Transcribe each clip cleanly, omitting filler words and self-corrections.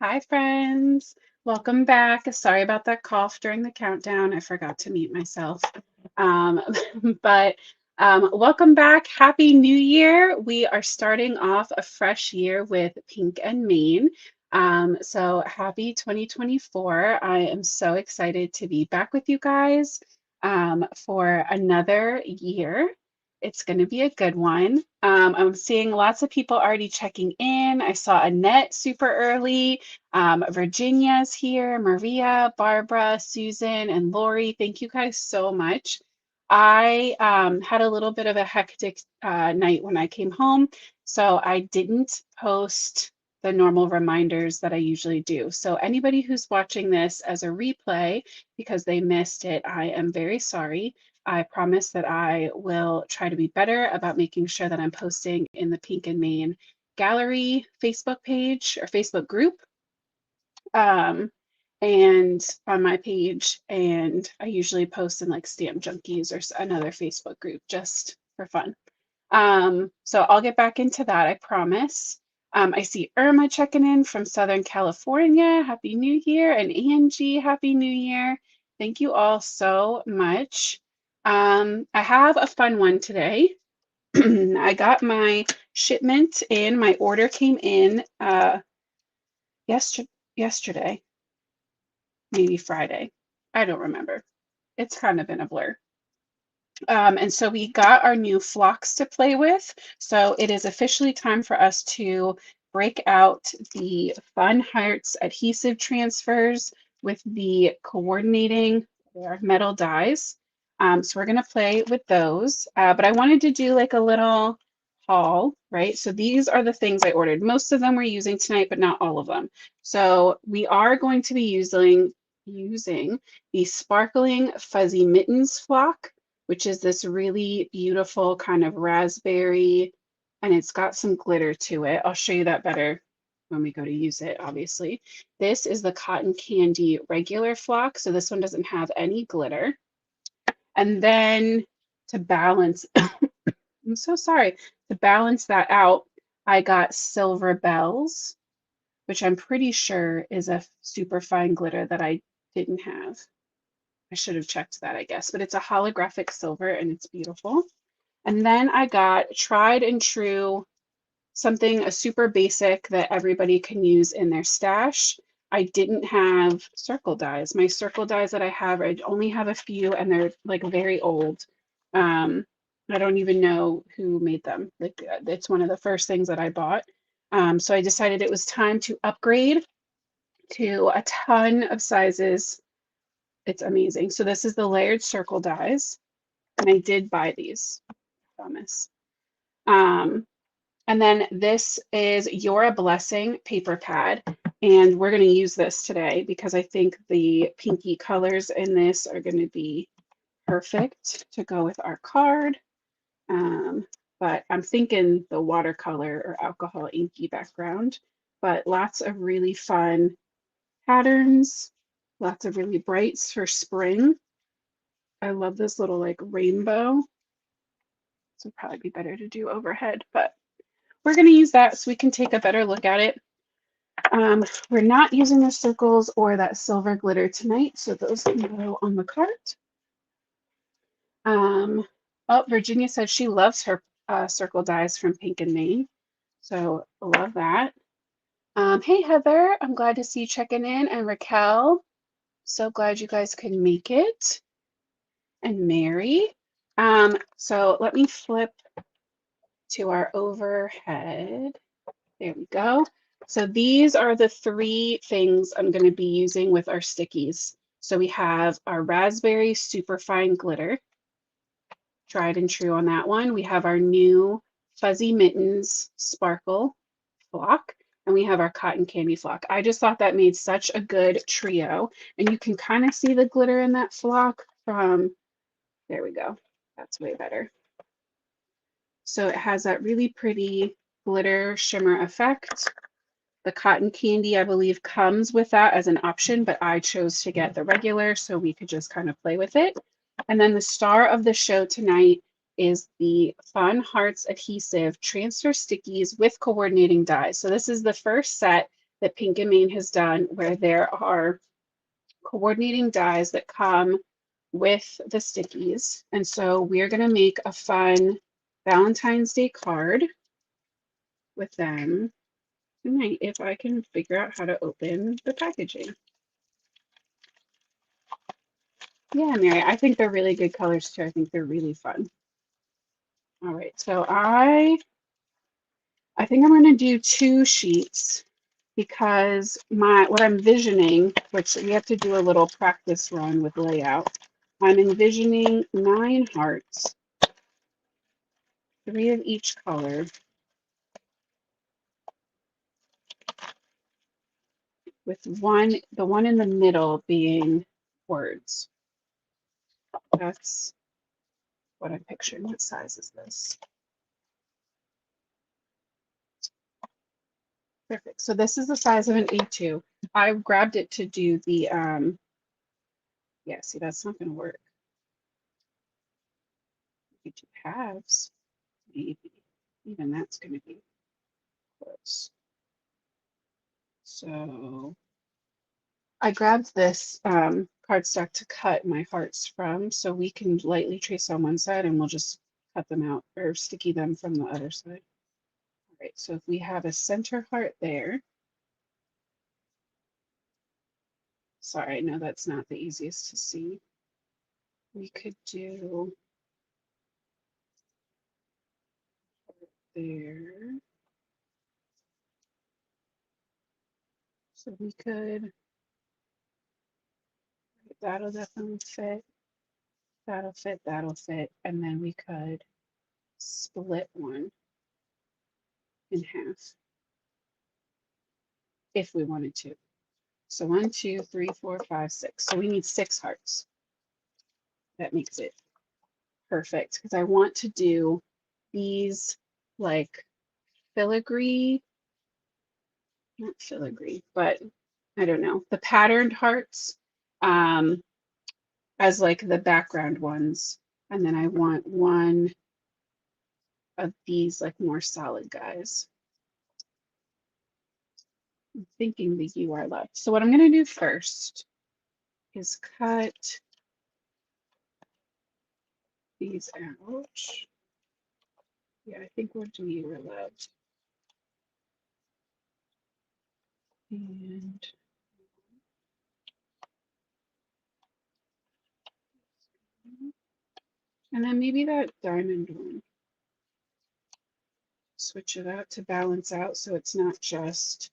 Hi, friends. Welcome back. Sorry about that cough during the countdown. I forgot to mute myself. Um, but welcome back. Happy New Year. We are starting off a fresh year with Pink and Main. So happy 2024. I am so excited to be back with you guys for another year. It's going to be a good one. I'm seeing lots of people already checking in. I saw Annette super early. Virginia's here, Maria, Barbara, Susan, and Lori. Thank you guys so much. I had a little bit of a hectic night when I came home, so I didn't post the normal reminders that I usually do. So anybody who's watching this as a replay because they missed it, I am very sorry. I promise that I will try to be better about making sure that I'm posting in the Pink and Main Gallery Facebook page or Facebook group um, and on my page. And I usually post in like Stamp Junkies or another Facebook group just for fun. So I'll get back into that, I promise. I see Irma checking in from Southern California. Happy New Year. And Angie, Happy New Year. Thank you all so much. I have a fun one today. I got my shipment in, my order came in yesterday, maybe Friday. I don't remember. It's kind of in a blur. And so we got our new flocks to play with. So it is officially time for us to break out the Fun Hearts adhesive transfers with the coordinating metal dies. So we're going to play with those. But I wanted to do like a little haul, right? So these are the things I ordered. Most of them we're using tonight, but not all of them. So we are going to be using the Sparkling Fuzzy Mittens flock, which is this really beautiful kind of raspberry, and it's got some glitter to it. I'll show you that better when we go to use it, obviously. This is the Cotton Candy regular flock, so this one doesn't have any glitter. And then to balance, I'm so sorry, to balance that out, I got Silver Bells, which I'm pretty sure is a super fine glitter that I didn't have. I should have checked that, I guess, but it's a holographic silver and it's beautiful. And then I got tried and true, something a super basic that everybody can use in their stash. I didn't have circle dies. My circle dies that I have, I only have a few and they're like very old. I don't even know who made them. Like it's one of the first things that I bought. So I decided it was time to upgrade to a ton of sizes. It's amazing. So this is the layered circle dies, and I did buy these, I promise. Um, and then this is You're a Blessing paper pad, and we're going to use this today because I think the pinky colors in this are going to be perfect to go with our card. But I'm thinking the watercolor or alcohol inky background, but lots of really fun patterns, lots of really brights for spring. I love this little like rainbow. This would probably be better to do overhead, but we're going to use that so we can take a better look at it. We're not using the circles or that silver glitter tonight, so those can go on the cart. Oh, Virginia said she loves her circle dies from Pink and Main, so love that. Hey, Heather, I'm glad to see you checking in, and Raquel, so glad you guys could make it, and Mary. So let me flip to our overhead. There we go. So these are the three things I'm going to be using with our stickies. So we have our raspberry superfine glitter, tried and true on that one. We have our new fuzzy mittens sparkle flock, and we have our cotton candy flock. I just thought that made such a good trio, and you can kind of see the glitter in that flock from, there we go. That's way better. So it has that really pretty glitter shimmer effect. The cotton candy, I believe, comes with that as an option, but I chose to get the regular so we could just kind of play with it. And then the star of the show tonight is the Fun Hearts Adhesive Transfer Stickies with coordinating dies. So this is the first set that Pink and Main has done where there are coordinating dies that come with the stickies. And so we're going to make a fun Valentine's Day card with them tonight if I can figure out how to open the packaging. Yeah, Mary, I think they're really good colors too. I think they're really fun. All right, so I think I'm going to do 2 sheets because what I'm envisioning, which we have to do a little practice run with layout, I'm envisioning 9 hearts, 3 of each color, with the one in the middle being words. That's what I'm picturing. What size is this? Perfect. So this is the size of an A2. I grabbed it to do the, yeah, see, that's not going to work. You do halves, maybe. Even that's going to be close. So I grabbed this cardstock to cut my hearts from, so we can lightly trace on one side and we'll just cut them out or sticky them from the other side. All right, so if we have a center heart there, sorry, no, that's not the easiest to see. We could do there. So we could, that'll definitely fit, that'll fit, that'll fit, and then we could split one in half if we wanted to. So 1, 2, 3, 4, 5, 6. So we need 6 hearts. That makes it perfect because I want to do these like filigree, not filigree, but I don't know, the patterned hearts um, as like the background ones. And then I want one of these like more solid guys. I'm thinking the U are left. So what I'm going to do first is cut these out. Yeah, I think we'll do U are left. And then maybe that diamond one. Switch it out to balance out so it's not just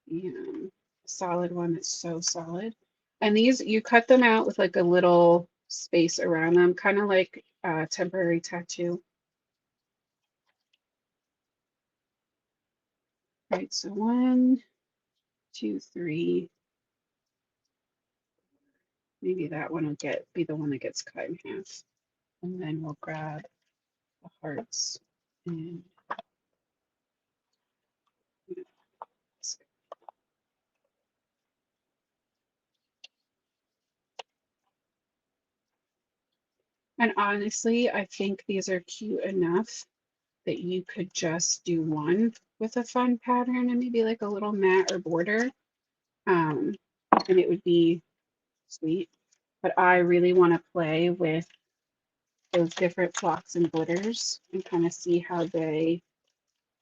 the solid one that's so solid. And these, you cut them out with like a little space around them, kind of like a temporary tattoo. Right, so 1, 2, 3. Maybe that one will be the one that gets cut in half. And then we'll grab the hearts and honestly, I think these are cute enough that you could just do one with a fun pattern and maybe like a little mat or border. And it would be sweet. But I really want to play with those different flocks and glitters and kind of see how they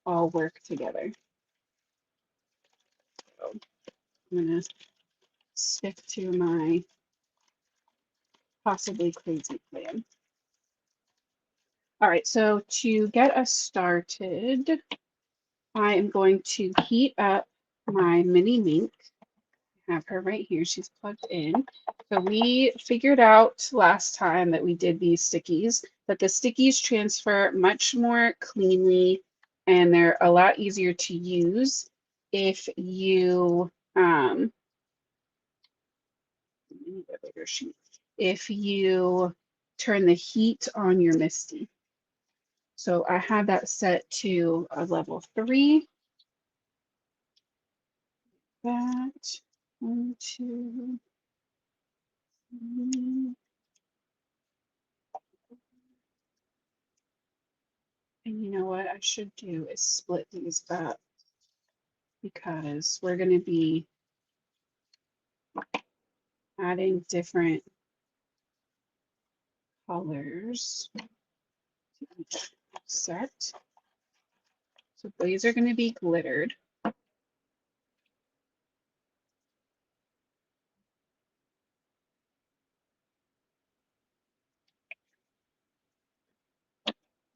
all work together. So I'm going to stick to my possibly crazy plan. All right, so to get us started, I am going to heat up my mini mink. I have her right here. She's plugged in. So we figured out last time that we did these stickies that the stickies transfer much more cleanly and they're a lot easier to use if you need a bigger sheet. If you turn the heat on your MISTI. So I have that set to a level 3. That 1, 2, 3. And you know what I should do is split these up because we're going to be adding different colors to each set. So these are going to be glittered.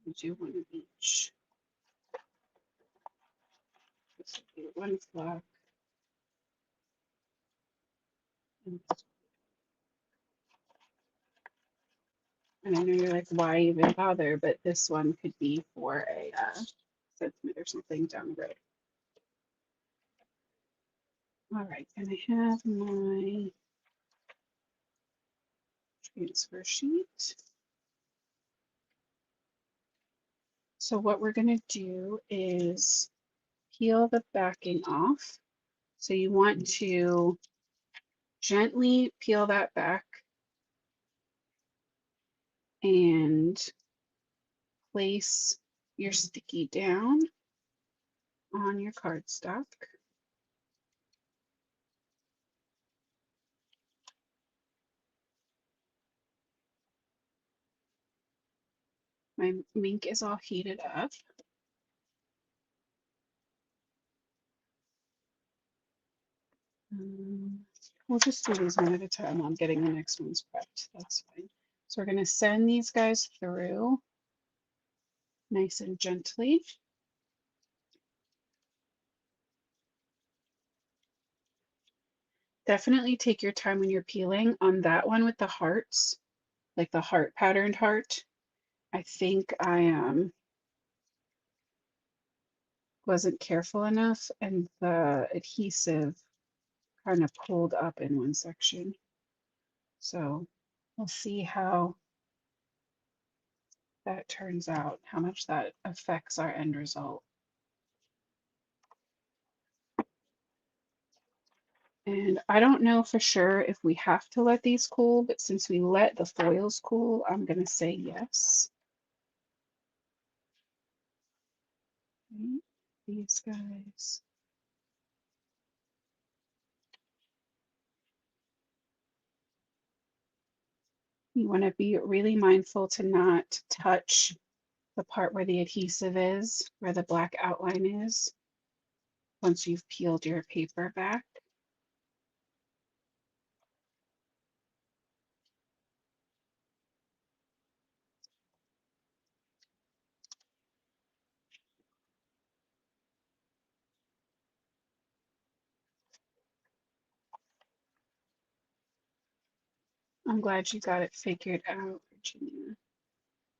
We do one of each. This will be one flock. And I know you're like, why even bother? But this one could be for a sentiment or something down the road. All right, and I have my transfer sheet. So what we're going to do is peel the backing off. So you want to gently peel that back and place your sticky down on your cardstock. My ink is all heated up. We'll just do these one at a time while I'm getting the next ones prepped. That's fine. So we're going to send these guys through nice and gently. Definitely take your time when you're peeling. On that one with the hearts, like the heart patterned heart, I think I wasn't careful enough and the adhesive kind of pulled up in one section. So we'll see how that turns out, how much that affects our end result. And I don't know for sure if we have to let these cool, but since we let the foils cool, I'm going to say yes. Okay, these guys. You want to be really mindful to not touch the part where the adhesive is, where the black outline is, once you've peeled your paper back. I'm glad you got it figured out, Virginia,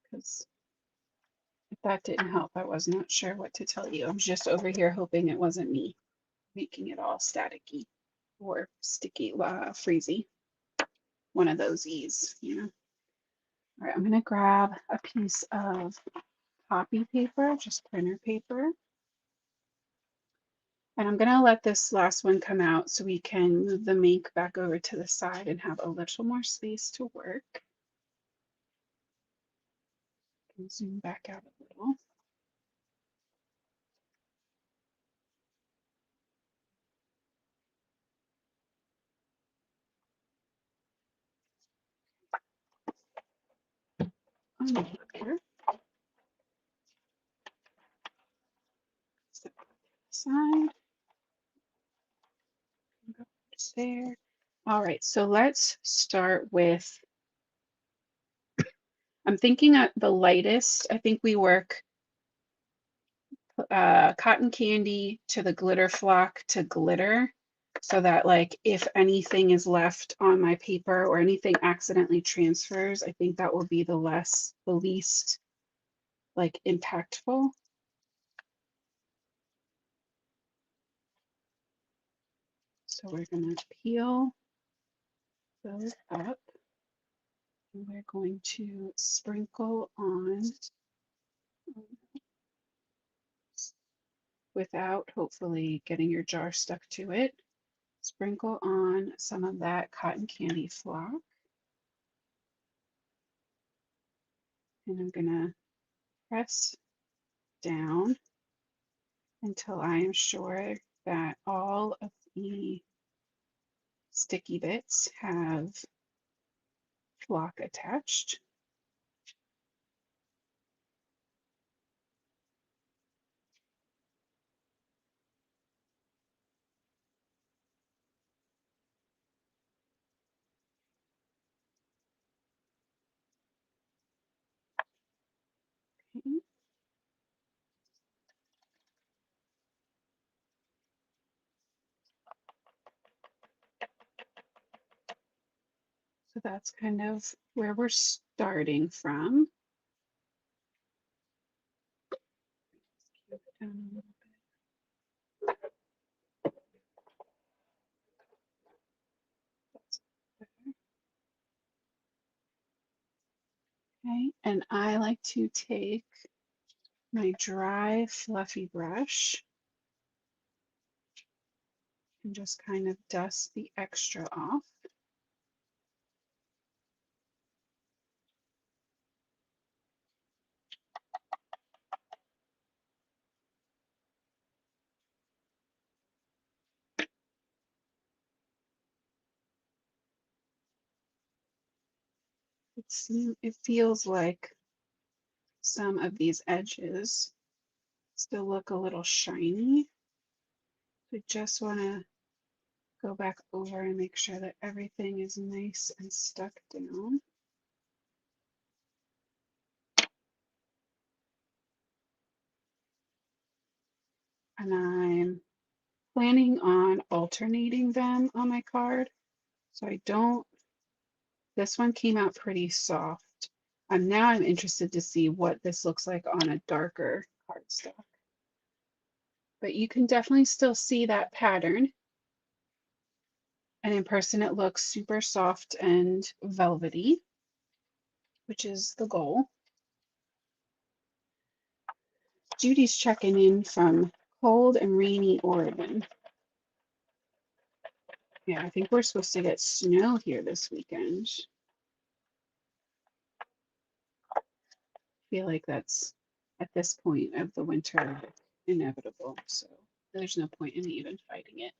because if that didn't help, I was not sure what to tell you. I'm just over here hoping it wasn't me making it all staticky or sticky, freezy. One of those E's, you know. All right, I'm gonna grab a piece of copy paper, just printer paper. And I'm gonna let this last one come out so we can move the ink back over to the side and have a little more space to work. Can zoom back out a little. Here. Step to the side. Go just there. All right, so let's start with, I'm thinking at the lightest, I think we work cotton candy to the glitter flock to glitter, so that like if anything is left on my paper or anything accidentally transfers, I think that will be the least like impactful. So we're going to peel those up and we're going to sprinkle on without hopefully getting your jar stuck to it. Sprinkle on some of that cotton candy flock. And I'm going to press down until I am sure that all of the sticky bits have flock attached. Okay. So that's kind of where we're starting from. Okay, and I like to take my dry, fluffy brush and just kind of dust the extra off. It feels like some of these edges still look a little shiny. I just want to go back over and make sure that everything is nice and stuck down. And I'm planning on alternating them on my card. So I don't, this one came out pretty soft. Now I'm interested to see what this looks like on a darker cardstock. But you can definitely still see that pattern. And in person, it looks super soft and velvety, which is the goal. Judy's checking in from cold and rainy Oregon. Yeah, I think we're supposed to get snow here this weekend. I feel like that's at this point of the winter inevitable. So there's no point in even fighting it.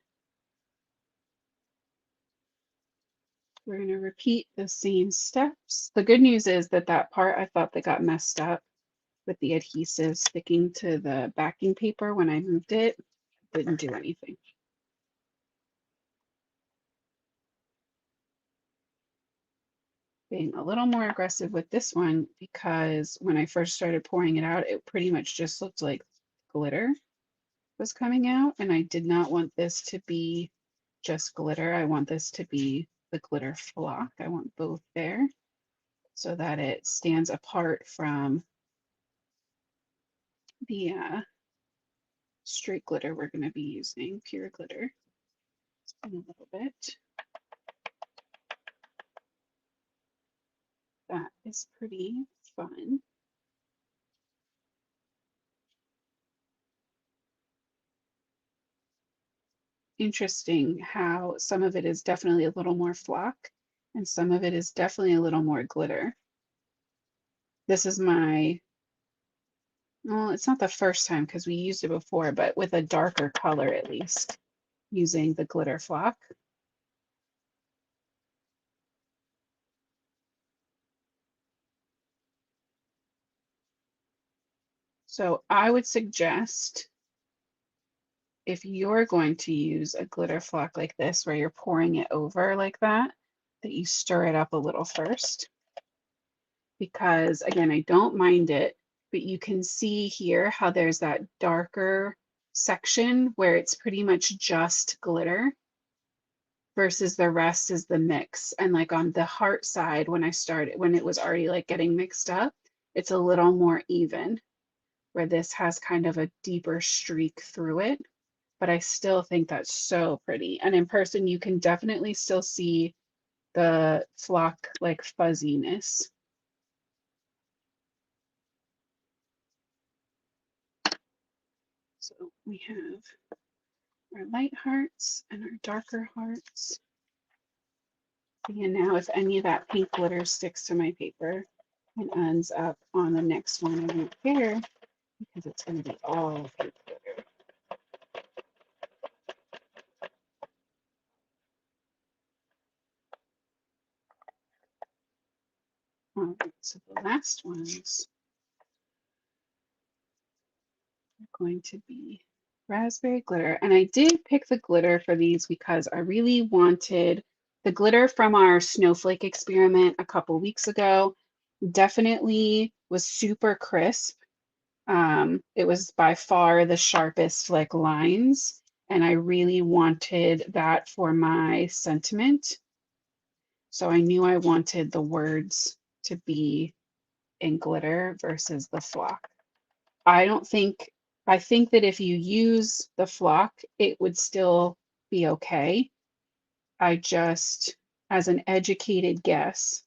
We're going to repeat the same steps. The good news is that that part I thought that got messed up with the adhesive sticking to the backing paper when I moved it didn't do anything. Being a little more aggressive with this one because when I first started pouring it out, it pretty much just looked like glitter was coming out, and I did not want this to be just glitter. I want this to be the glitter flock. I want both there so that it stands apart from the straight glitter we're going to be using, pure glitter, in a little bit. That is pretty fun. Interesting how some of it is definitely a little more flock and some of it is definitely a little more glitter. This is my, well, it's not the first time because we used it before, but with a darker color at least, using the glitter flock. So I would suggest if you're going to use a glitter flock like this, where you're pouring it over like that you stir it up a little first. Because again, I don't mind it, but you can see here how there's that darker section where it's pretty much just glitter versus the rest is the mix. And like on the heart side, when I started, when it was already like getting mixed up, it's a little more even, where this has kind of a deeper streak through it. But I still think that's so pretty. And in person, you can definitely still see the flock like fuzziness. So we have our light hearts and our darker hearts. And now if any of that pink glitter sticks to my paper and ends up on the next one, I won't care because it's going to be all pink glitter. So the last ones are going to be raspberry glitter. And I did pick the glitter for these because I really wanted the glitter from our snowflake experiment a couple weeks ago. Definitely was super crisp. It was by far the sharpest like lines, and I really wanted that for my sentiment. So I knew I wanted the words to be in glitter versus the flock. I don't think, I think that if you use the flock, it would still be okay. I just, as an educated guess,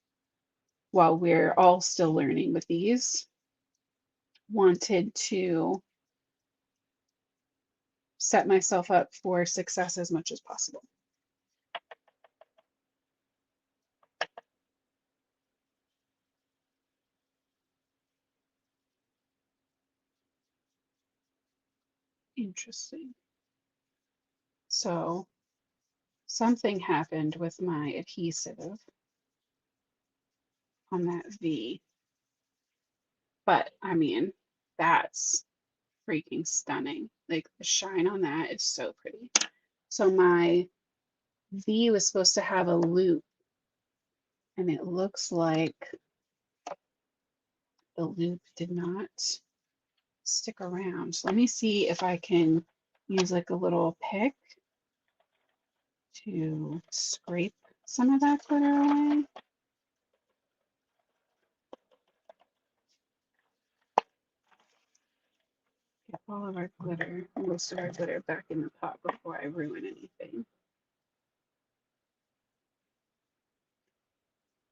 while we're all still learning with these, wanted to set myself up for success as much as possible. Interesting. So something happened with my adhesive on that V, but I mean, that's freaking stunning. Like the shine on that is so pretty. So my V was supposed to have a loop, and it looks like the loop did not stick around. So let me see if I can use like a little pick to scrape some of that glitter away. Get all of our glitter, most of our glitter back in the pot before I ruin anything.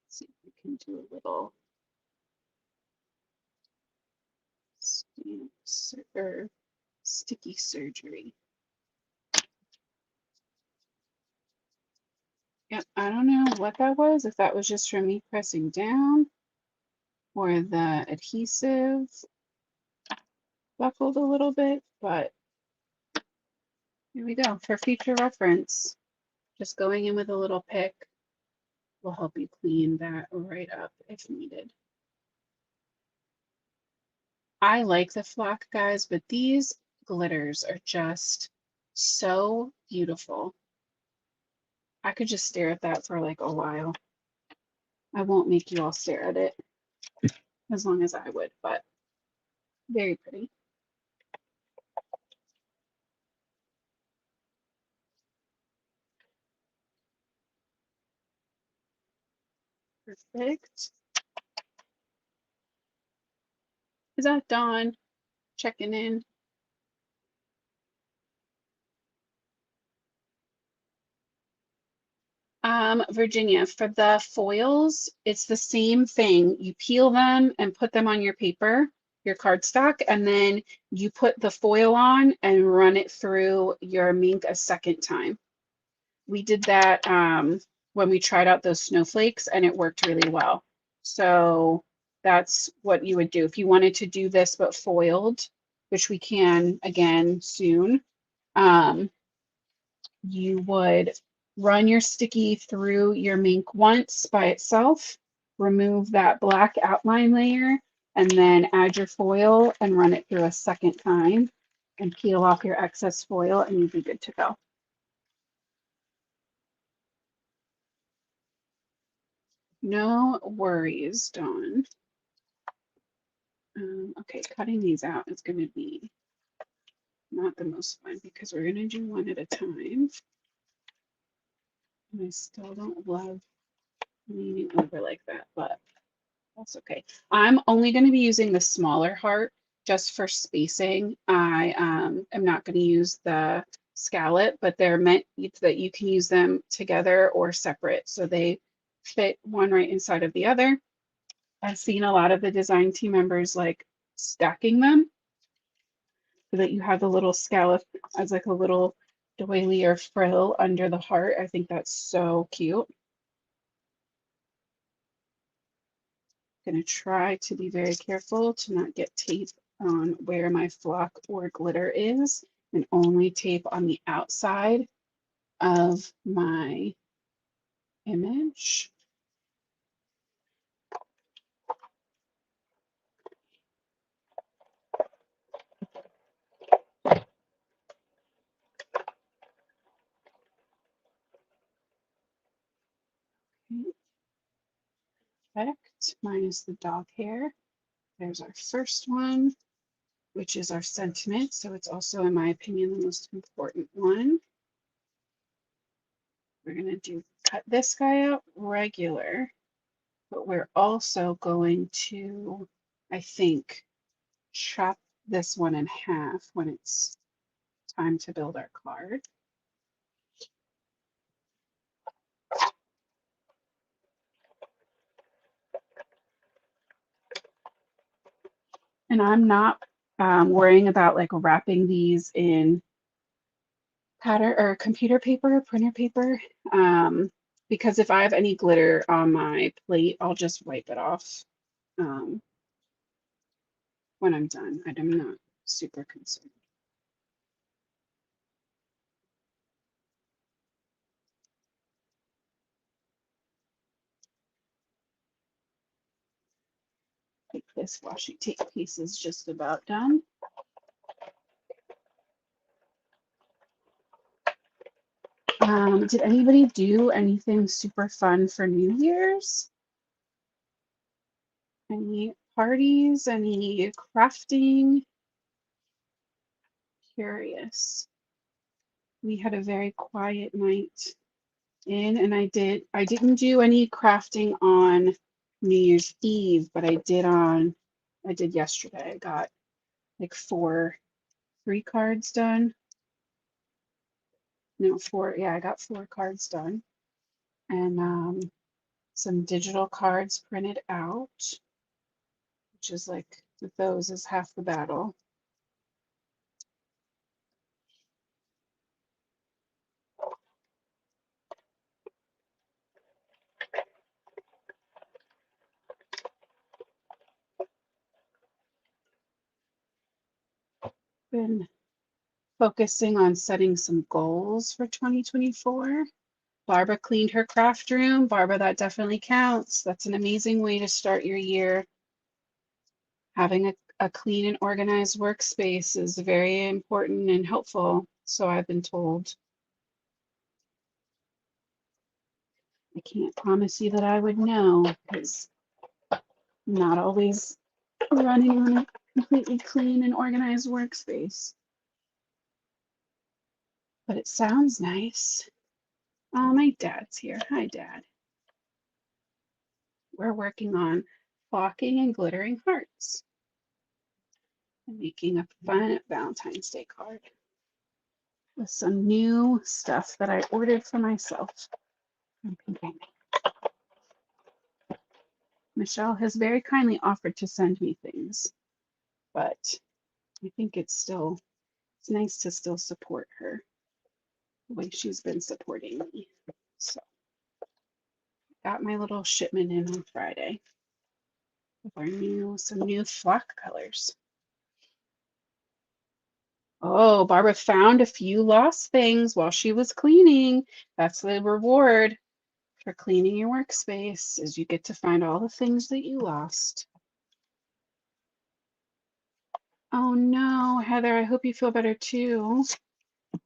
Let's see if we can do a little or sticky surgery. Yep, I don't know what that was, if that was just from me pressing down or the adhesive buckled a little bit, but here we go. For future reference, just going in with a little pick will help you clean that right up if needed. I like the flock, guys, but these glitters are just so beautiful. I could just stare at that for like a while. I won't make you all stare at it as long as I would, but very pretty. Perfect. Is that Dawn checking in? Virginia, for the foils, it's the same thing. You peel them and put them on your paper, your cardstock, and then you put the foil on and run it through your ink a second time. We did that when we tried out those snowflakes, and it worked really well. So that's what you would do. If you wanted to do this but foiled, which we can again soon, you would run your sticky through your mink once by itself, remove that black outline layer, and then add your foil and run it through a second time and peel off your excess foil, and you'd be good to go. No worries, Dawn. Okay, cutting these out is going to be not the most fun because we're going to do one at a time. And I still don't love leaning over like that, but that's okay. I'm only going to be using the smaller heart just for spacing. I am not going to use the scallop, but they're meant that you can use them together or separate. So they fit one right inside of the other. I've seen a lot of the design team members like stacking them so that you have the little scallop as like a little doily or frill under the heart. I think that's so cute. Going to try to be very careful to not get tape on where my flock or glitter is, and only tape on the outside of my image. minus the dog hair. There's our first one, which is our sentiment. So it's also, in my opinion, the most important one. We're going to cut this guy out regular, but we're also going to, I think, chop this one in half when it's time to build our card. And I'm not worrying about like wrapping these in pattern or computer paper, printer paper, because if I have any glitter on my plate, I'll just wipe it off when I'm done. I'm not super concerned. I think this washi tape piece is just about done. Did anybody do anything super fun for New Year's? Any parties? Any crafting? Curious. We had a very quiet night in, and I didn't do any crafting on New Year's Eve, but I did yesterday. I got like 3 cards done. No, 4, yeah, I got 4 cards done. And some digital cards printed out, which is like, with those is half the battle. Been focusing on setting some goals for 2024. Barbara cleaned her craft room. Barbara, that definitely counts. That's an amazing way to start your year. Having a clean and organized workspace is very important and helpful, so I've been told. I can't promise you that I would know, because I'm not always running on a completely clean and organized workspace. But it sounds nice. Oh, my dad's here. Hi, Dad. We're working on flocking and glittering hearts and making a fun Valentine's Day card with some new stuff that I ordered for myself. Michelle has very kindly offered to send me things, but I think it's nice to still support her the way she's been supporting me. So got my little shipment in on Friday with some new flock colors. Oh, Barbara found a few lost things while she was cleaning. That's the reward for cleaning your workspace, is you get to find all the things that you lost. Oh no, Heather, I hope you feel better too.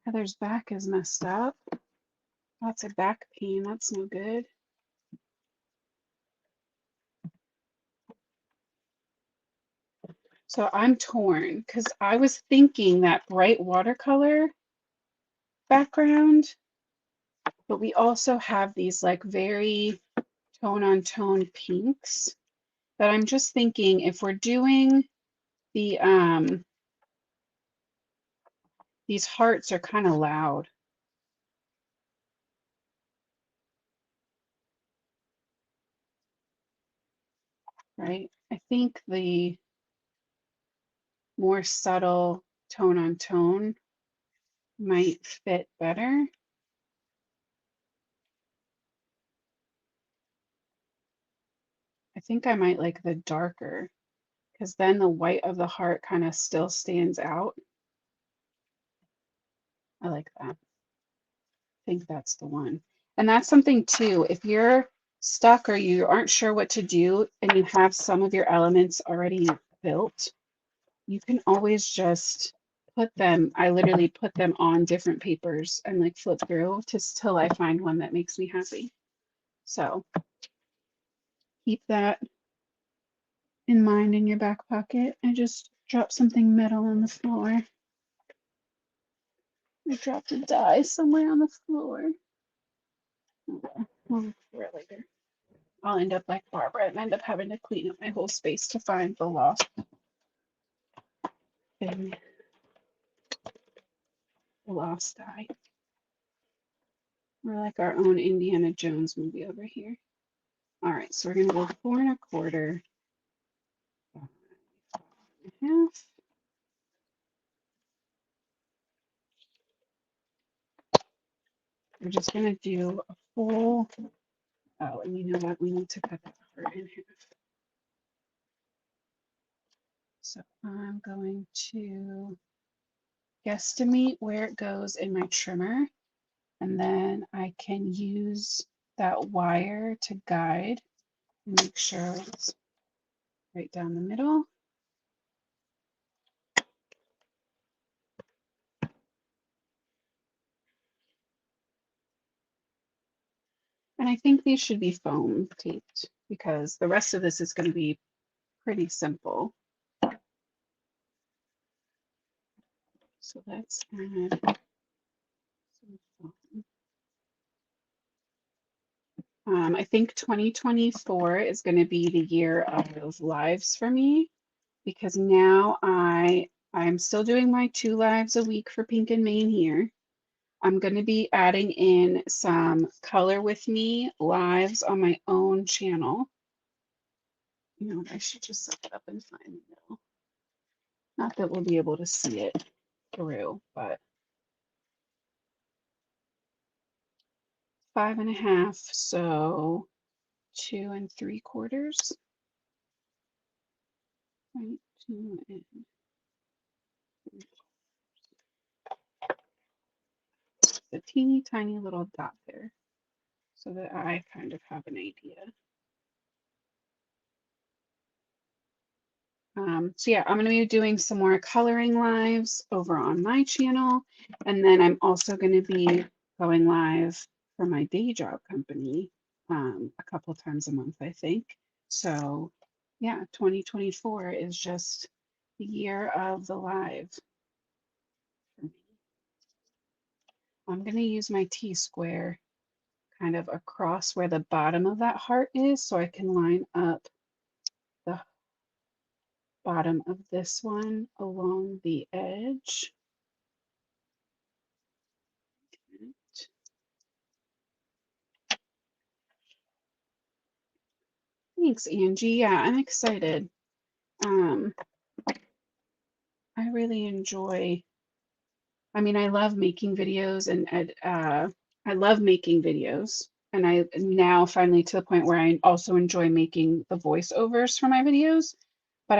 Heather's back is messed up. Lots of back pain. That's no good. So I'm torn because I was thinking that bright watercolor background, but we also have these like very tone on tone pinks that I'm just thinking, if we're doing the these hearts are kind of loud. Right? I think the more subtle tone on tone might fit better. I think I might like the darker, because then the white of the heart kind of still stands out. I like that. I think that's the one. And that's something too, if you're stuck or you aren't sure what to do and you have some of your elements already built, you can always just put them, I literally put them on different papers and like flip through just till I find one that makes me happy. So keep that in mind in your back pocket. I just dropped something metal on the floor. I dropped a die somewhere on the floor. Okay, we'll look for it later. I'll end up like Barbara and end up having to clean up my whole space to find the lost thing, the lost die. We're like our own Indiana Jones movie over here. All right, so we're gonna go 4 1/4, 5 1/2. We're just gonna do a full, oh, and you know what? We need to cut that part in half. So I'm going to guesstimate where it goes in my trimmer, and then I can use that wire to guide and make sure it's right down the middle. And I think these should be foam taped because the rest of this is going to be pretty simple. So let's add some foam. I think 2024 is going to be the year of lives for me because now I'm still doing my 2 lives a week for Pink and Main here. I'm going to be adding in some color with me lives on my own channel. You know, I should just set it up and find the middle. Not that we'll be able to see it through, but 5 1/2, so 2 3/4. Right, 2 and 3. A teeny tiny little dot there so that I kind of have an idea. So yeah, I'm going to be doing some more coloring lives over on my channel. And then I'm also going to be going live for my day job company a couple times a month, I think. So yeah, 2024 is just the year of the live for me. I'm going to use my T-square kind of across where the bottom of that heart is so I can line up the bottom of this one along the edge. Thanks, Angie. Yeah, I'm excited. I really enjoy, I mean, I love making videos and I love making videos. And I now finally to the point where I also enjoy making the voiceovers for my videos, but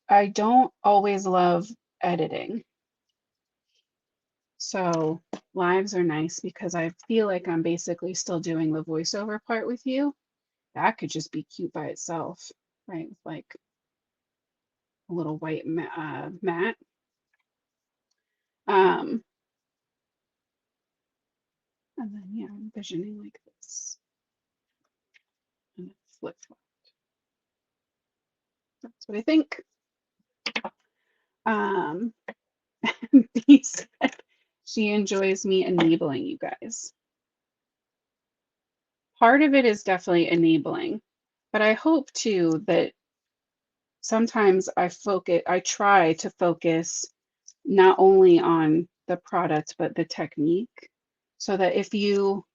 I don't always love editing. So lives are nice because I feel like I'm basically still doing the voiceover part with you. That could just be cute by itself, right? With like a little white mat. Um, and then yeah, I'm envisioning like this and flip flop. That's what I think. Um, B said she enjoys me enabling you guys. Part of it is definitely enabling, but I hope too that sometimes I try to focus not only on the product, but the technique. So that if you,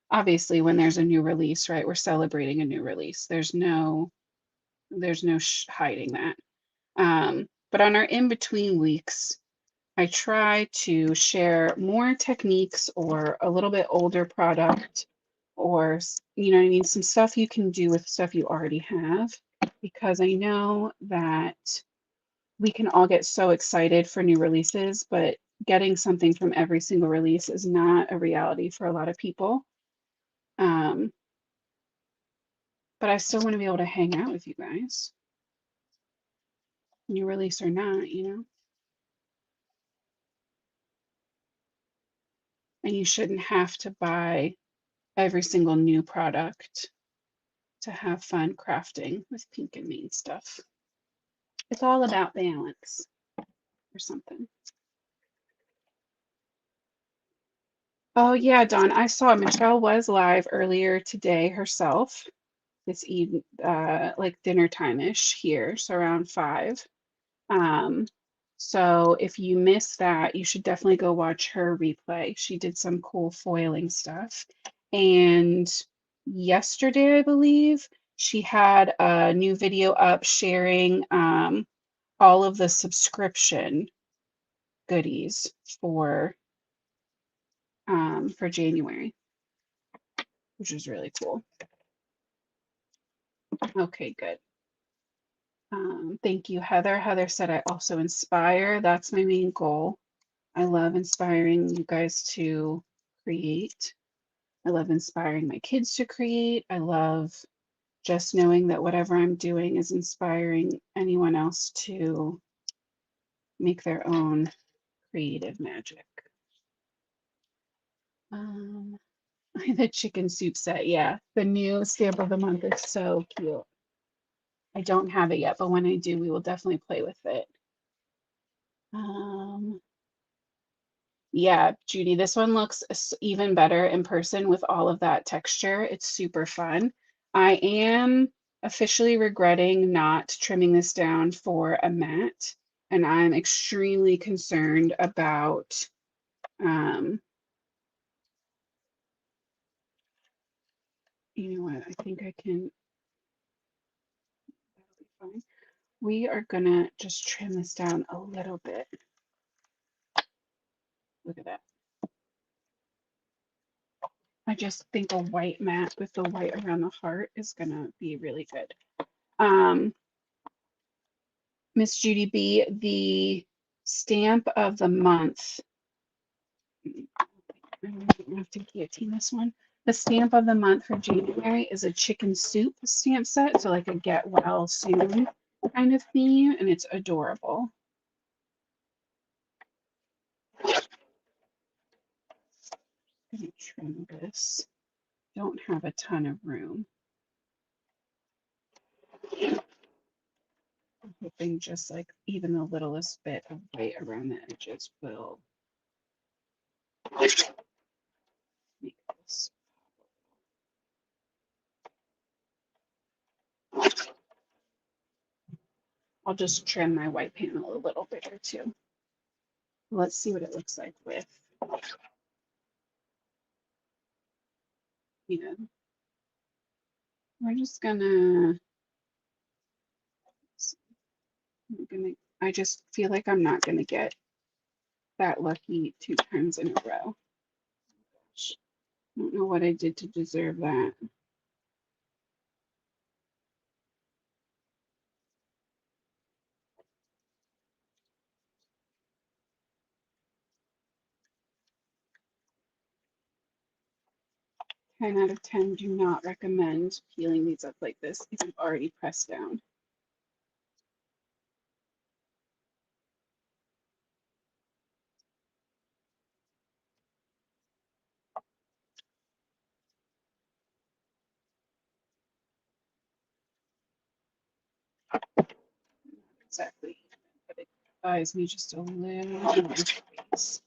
obviously when there's a new release, right, we're celebrating a new release. There's no hiding that. But on our in-between weeks, I try to share more techniques or a little bit older product or, you know what I mean, some stuff you can do with stuff you already have, because I know that we can all get so excited for new releases, but getting something from every single release is not a reality for a lot of people. Um, but I still want to be able to hang out with you guys, new release or not, you know? And you shouldn't have to buy every single new product to have fun crafting with Pink and Main stuff. It's all about balance or something. Oh yeah, Dawn, I saw Michelle was live earlier today herself. This evening, like dinner time-ish here, so around 5. Um, so if you missed that, you should definitely go watch her replay. She did some cool foiling stuff. And yesterday, I believe, she had a new video up sharing all of the subscription goodies for January, which is really cool. Okay, good. Thank you, Heather. Heather said I also inspire. That's my main goal. I love inspiring you guys to create. I love inspiring my kids to create. I love just knowing that whatever I'm doing is inspiring anyone else to make their own creative magic. Um, the chicken soup set, yeah. The new stamp of the month is so cute. I don't have it yet, but when I do, we will definitely play with it. Yeah, Judy, this one looks even better in person with all of that texture. It's super fun. I am officially regretting not trimming this down for a mat, and I'm extremely concerned about um, you know what, I think I can, that'll be fine. We are gonna just trim this down a little bit. Look at that. I just think a white mat with the white around the heart is gonna be really good. Um, Miss Judy B, the stamp of the month. I'm gonna have to guillotine this one. The stamp of the month for January is a chicken soup stamp set, so like a get well soon kind of theme, and it's adorable. I'm gonna trim this. Don't have a ton of room. I'm hoping just like even the littlest bit of weight around the edges will make this. I'll just trim my white panel a little bit or two. Let's see what it looks like with, you know, we're just gonna, I just feel like I'm not gonna get that lucky 2 times in a row. I don't know what I did to deserve that. Ten out of 10 do not recommend peeling these up like this if you've already pressed down. Exactly, but it buys me just a little more space.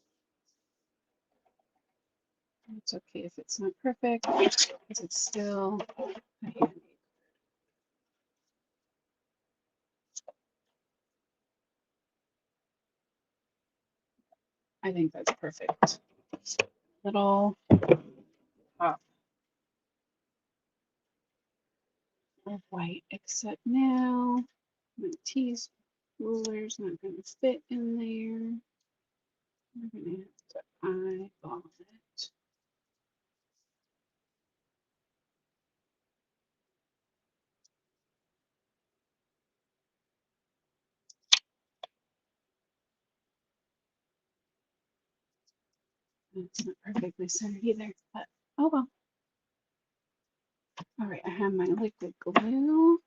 It's okay if it's not perfect, because it's still a handmade. I think that's perfect. Little pop of white, except now my tease ruler's not going to fit in there. We're going to have to eyeball it. It's not perfectly centered either, but oh well. All right, I have my liquid glue.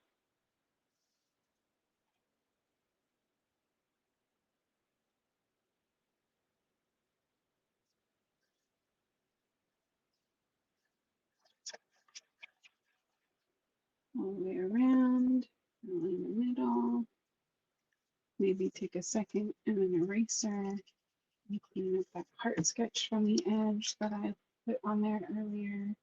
All the way around, in the middle. Maybe take a second and an eraser and clean up that heart sketch from the edge that I put on there earlier.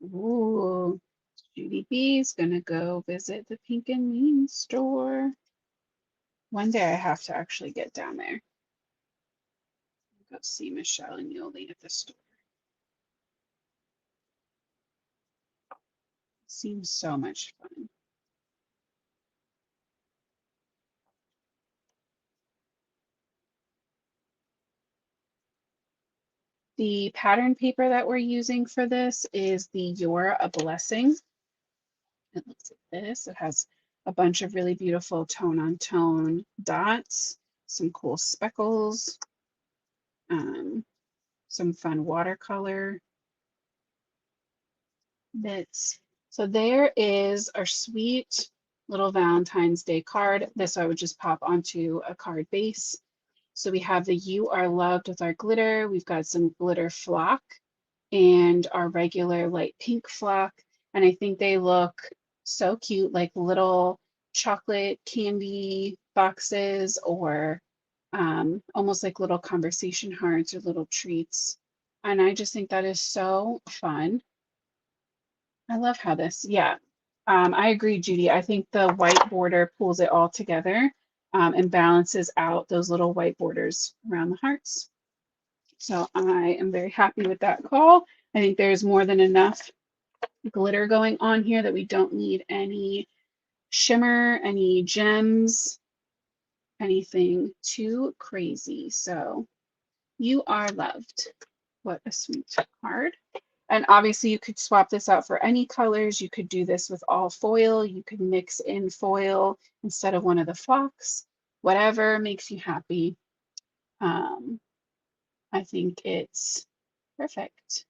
Ooh, Judy B's gonna go visit the Pink and Mean store. One day I have to actually get down there. Go see Michelle and Yoli at the store. Seems so much fun. The pattern paper that we're using for this is the You're a Blessing. It looks like this. It has a bunch of really beautiful tone on tone dots, some cool speckles, some fun watercolor bits. So there is our sweet little Valentine's Day card. This I would just pop onto a card base. So we have the You Are Loved with our glitter. We've got some glitter flock and our regular light pink flock. And I think they look so cute, like little chocolate candy boxes or almost like little conversation hearts or little treats. And I just think that is so fun. I love how this, yeah. I agree, Judy. I think the white border pulls it all together and balances out those little white borders around the hearts. So I am very happy with that call. I think there's more than enough glitter going on here that we don't need any shimmer, any gems, anything too crazy. So You Are Loved. What a sweet card. And obviously you could swap this out for any colors. You could do this with all foil. You could mix in foil instead of one of the flocks. Whatever makes you happy. I think it's perfect.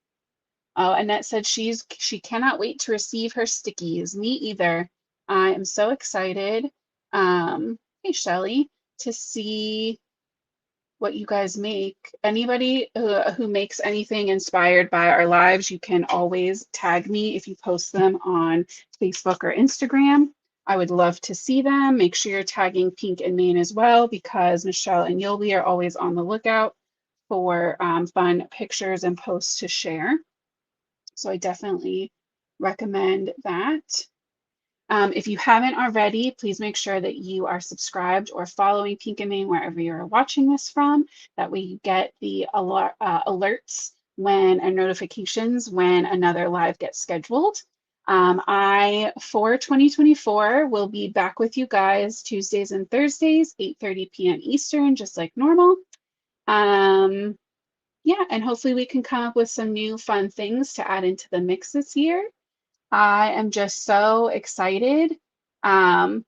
Oh, Annette said she cannot wait to receive her stickies. Me either. I am so excited. Hey Shelly, to see what you guys make. Anybody who makes anything inspired by our lives, you can always tag me if you post them on Facebook or Instagram. I would love to see them. Make sure you're tagging Pink and Maine as well, because Michelle and Yoli are always on the lookout for fun pictures and posts to share. So I definitely recommend that. If you haven't already, please make sure that you are subscribed or following Pink and Maine wherever you're watching this from. That way you get the alerts when and notifications when another live gets scheduled. For 2024, will be back with you guys Tuesdays and Thursdays, 8:30 p.m. Eastern, just like normal. Yeah, and hopefully we can come up with some new fun things to add into the mix this year. I am just so excited. Um,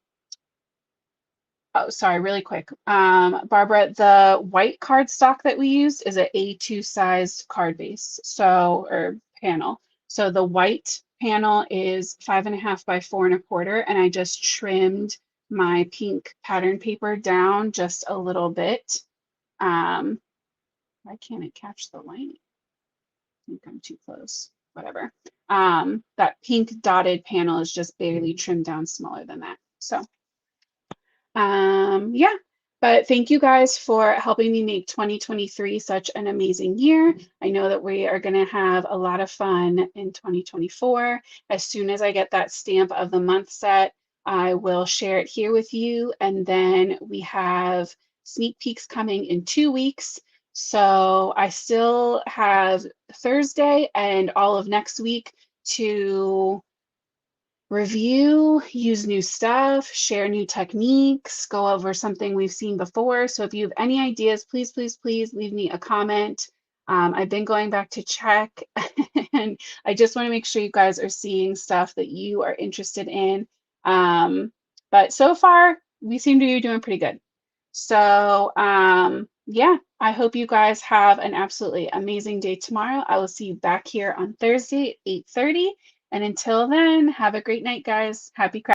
oh, sorry, really quick. Barbara, the white cardstock that we used is an A2 sized card base, or panel. So the white panel is 5.5 by 4.25, and I just trimmed my pink pattern paper down just a little bit. Why can't it catch the light? I think I'm too close. Whatever. That pink dotted panel is just barely trimmed down smaller than that. So yeah, but thank you guys for helping me make 2023 such an amazing year. I know that we are going to have a lot of fun in 2024. As soon as I get that stamp of the month set, I will share it here with you. And then we have sneak peeks coming in 2 weeks. So I still have Thursday and all of next week to review, use new stuff, share new techniques, go over something we've seen before. So if you have any ideas, please, please, please leave me a comment. I've been going back to check and I just want to make sure you guys are seeing stuff that you are interested in. But so far, we seem to be doing pretty good. So yeah, I hope you guys have an absolutely amazing day tomorrow. I will see you back here on Thursday at 8:30. And until then, have a great night, guys. Happy crafting.